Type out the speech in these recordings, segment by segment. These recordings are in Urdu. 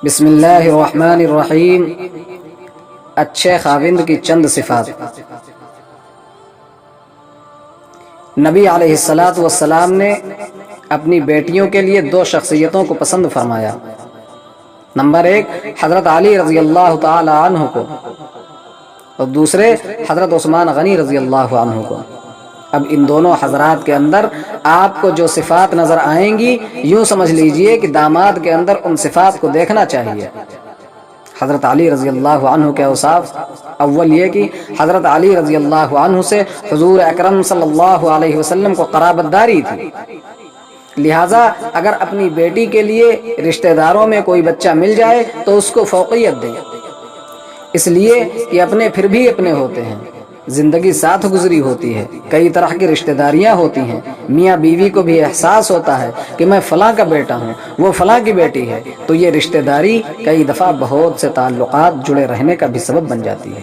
بسم اللہ الرحمن الرحیم۔ اچھے خاوند کی چند صفات۔ نبی علیہ الصلاۃ والسلام نے اپنی بیٹیوں کے لیے دو شخصیتوں کو پسند فرمایا۔ نمبر ایک حضرت علی رضی اللہ تعالی عنہ کو، اور دوسرے حضرت عثمان غنی رضی اللہ عنہ کو۔ اب ان دونوں حضرات کے اندر آپ کو جو صفات نظر آئیں گی، یوں سمجھ لیجئے کہ داماد کے اندر ان صفات کو دیکھنا چاہیے۔ حضرت علی رضی اللہ عنہ کے اوصاف، اول یہ کہ حضرت علی رضی اللہ عنہ سے حضور اکرم صلی اللہ علیہ وسلم کو قرابت داری تھی، لہٰذا اگر اپنی بیٹی کے لیے رشتہ داروں میں کوئی بچہ مل جائے تو اس کو فوقیت دیں، اس لیے کہ اپنے پھر بھی اپنے ہوتے ہیں، زندگی ساتھ گزری ہوتی ہے، کئی طرح کی رشتہ داریاں ہوتی ہیں، میاں بیوی کو بھی احساس ہوتا ہے کہ میں فلاں کا بیٹا ہوں، وہ فلاں کی بیٹی ہے، تو یہ رشتہ داری کئی دفعہ بہت سے تعلقات جڑے رہنے کا بھی سبب بن جاتی ہے۔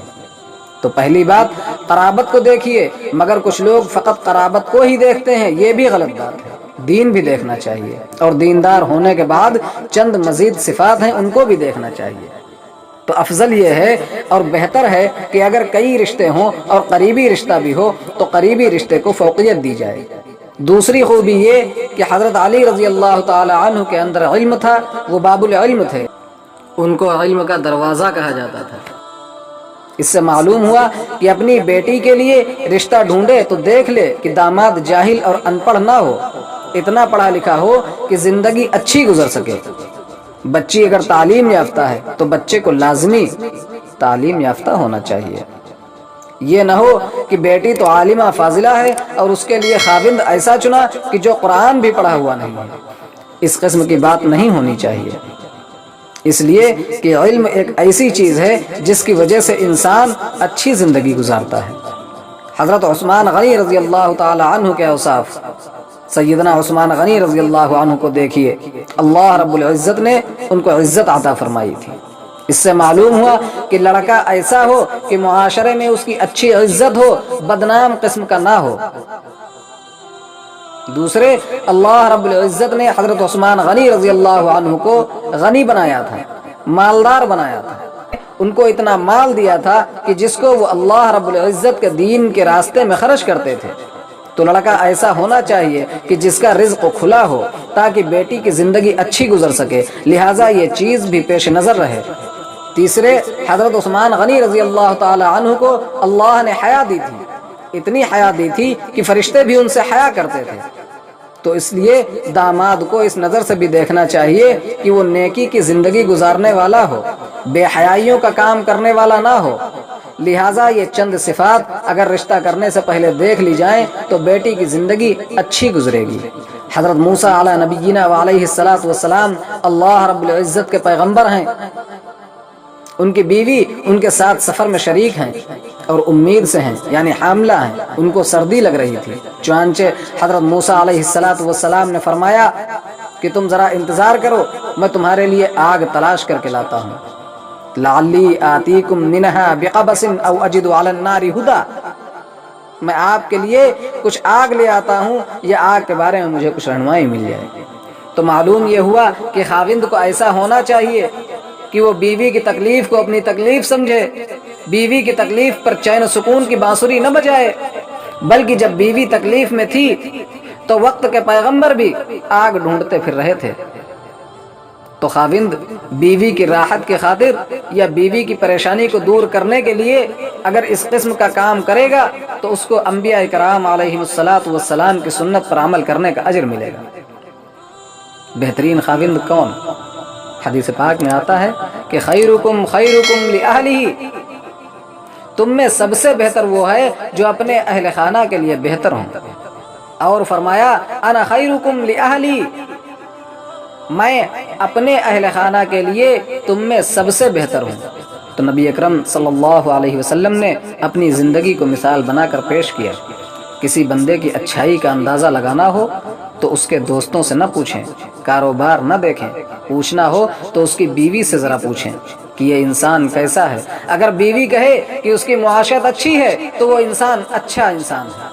تو پہلی بات قرابت کو دیکھیے، مگر کچھ لوگ فقط قرابت کو ہی دیکھتے ہیں، یہ بھی غلط بات ہے۔ دین بھی دیکھنا چاہیے، اور دیندار ہونے کے بعد چند مزید صفات ہیں ان کو بھی دیکھنا چاہیے۔ تو افضل یہ ہے اور بہتر ہے کہ اگر کئی رشتے ہوں اور قریبی رشتہ بھی ہو تو قریبی رشتے کو فوقیت دی جائے۔ دوسری خوبی یہ کہ حضرت علی رضی اللہ تعالی عنہ کے اندر علم تھا، وہ باب العلم تھے، ان کو علم کا دروازہ کہا جاتا تھا۔ اس سے معلوم ہوا کہ اپنی بیٹی کے لیے رشتہ ڈھونڈے تو دیکھ لے کہ داماد جاہل اور ان پڑھ نہ ہو، اتنا پڑھا لکھا ہو کہ زندگی اچھی گزر سکے۔ بچی اگر تعلیم یافتہ ہے تو بچے کو لازمی تعلیم یافتہ ہونا چاہیے۔ یہ نہ ہو کہ بیٹی تو عالمہ فاضلہ ہے اور اس کے لیے خاوند ایسا چنا کہ جو قرآن بھی پڑھا ہوا نہیں ہے۔ اس قسم کی بات نہیں ہونی چاہیے، اس لیے کہ علم ایک ایسی چیز ہے جس کی وجہ سے انسان اچھی زندگی گزارتا ہے۔ حضرت عثمان غنی رضی اللہ تعالی عنہ کے اوصاف، سیدنا عثمان غنی رضی اللہ عنہ کو دیکھیے، اللہ رب العزت نے ان کو عزت عطا فرمائی تھی۔ اس سے معلوم ہوا کہ لڑکا ایسا ہو کہ معاشرے میں اس کی اچھی عزت ہو، بدنام قسم کا نہ ہو۔ دوسرے، اللہ رب العزت نے حضرت عثمان غنی رضی اللہ عنہ کو غنی بنایا تھا، مالدار بنایا تھا، ان کو اتنا مال دیا تھا کہ جس کو وہ اللہ رب العزت کے دین کے راستے میں خرچ کرتے تھے۔ تو لڑکا ایسا ہونا چاہیے کہ جس کا رزق کھلا ہو تاکہ بیٹی کی زندگی اچھی گزر سکے، لہٰذا یہ چیز بھی پیش نظر رہے۔ تیسرے، حضرت عثمان غنی رضی اللہ تعالی عنہ کو اللہ نے حیا دی تھی، اتنی حیا دی تھی کہ فرشتے بھی ان سے حیا کرتے تھے۔ تو اس لیے داماد کو اس نظر سے بھی دیکھنا چاہیے کہ وہ نیکی کی زندگی گزارنے والا ہو، بے حیائیوں کا کام کرنے والا نہ ہو۔ لہٰذا یہ چند صفات اگر رشتہ کرنے سے پہلے دیکھ لی جائیں تو بیٹی کی زندگی اچھی گزرے گی۔ حضرت موسیٰ علیہ نبینا وعلیہ الصلاۃ والسلام اللہ رب العزت کے پیغمبر ہیں، ان کی بیوی ان کے ساتھ سفر میں شریک ہیں اور امید سے ہیں، یعنی حاملہ ہیں، ان کو سردی لگ رہی تھی، چنانچہ حضرت موسیٰ علیہ الصلاۃ والسلام نے فرمایا کہ تم ذرا انتظار کرو، میں تمہارے لیے آگ تلاش کر کے لاتا ہوں، لعلی آتیکم منہا بقبس او اجد علی النار ہدی، میں آپ کے لیے کچھ آگ لے آتا ہوں یا آگ کے بارے میں مجھے کچھ رہنمائی مل جائے۔ تو معلوم یہ ہوا کہ خاوند کو ایسا ہونا چاہیے کہ وہ بیوی کی تکلیف کو اپنی تکلیف سمجھے، بیوی کی تکلیف پر چین و سکون کی بانسری نہ بجائے، بلکہ جب بیوی تکلیف میں تھی تو وقت کے پیغمبر بھی آگ ڈھونڈتے پھر رہے تھے۔ تو خاوند بیوی کی راحت کی خاطر یا بیوی کی پریشانی کو دور کرنے کے لیے اگر اس قسم کا کام کرے گا تو اس کو انبیاء کرام علیہم الصلاۃ والسلام کی سنت پر عمل کرنے کا اجر ملے گا۔ بہترین خاوند کون؟ حدیث پاک میں آتا ہے کہ خیرکم خیرکم لأہلہ، تم میں سب سے بہتر وہ ہے جو اپنے اہل خانہ کے لیے بہتر ہوں، اور فرمایا انا خیرکم لأہلی، میں اپنے اہل خانہ کے لیے تم میں سب سے بہتر ہوں۔ تو نبی اکرم صلی اللہ علیہ وسلم نے اپنی زندگی کو مثال بنا کر پیش کیا۔ کسی بندے کی اچھائی کا اندازہ لگانا ہو تو اس کے دوستوں سے نہ پوچھیں، کاروبار نہ دیکھیں، پوچھنا ہو تو اس کی بیوی سے ذرا پوچھیں کہ یہ انسان کیسا ہے۔ اگر بیوی کہے کہ اس کی معاشرت اچھی ہے تو وہ انسان اچھا انسان ہے۔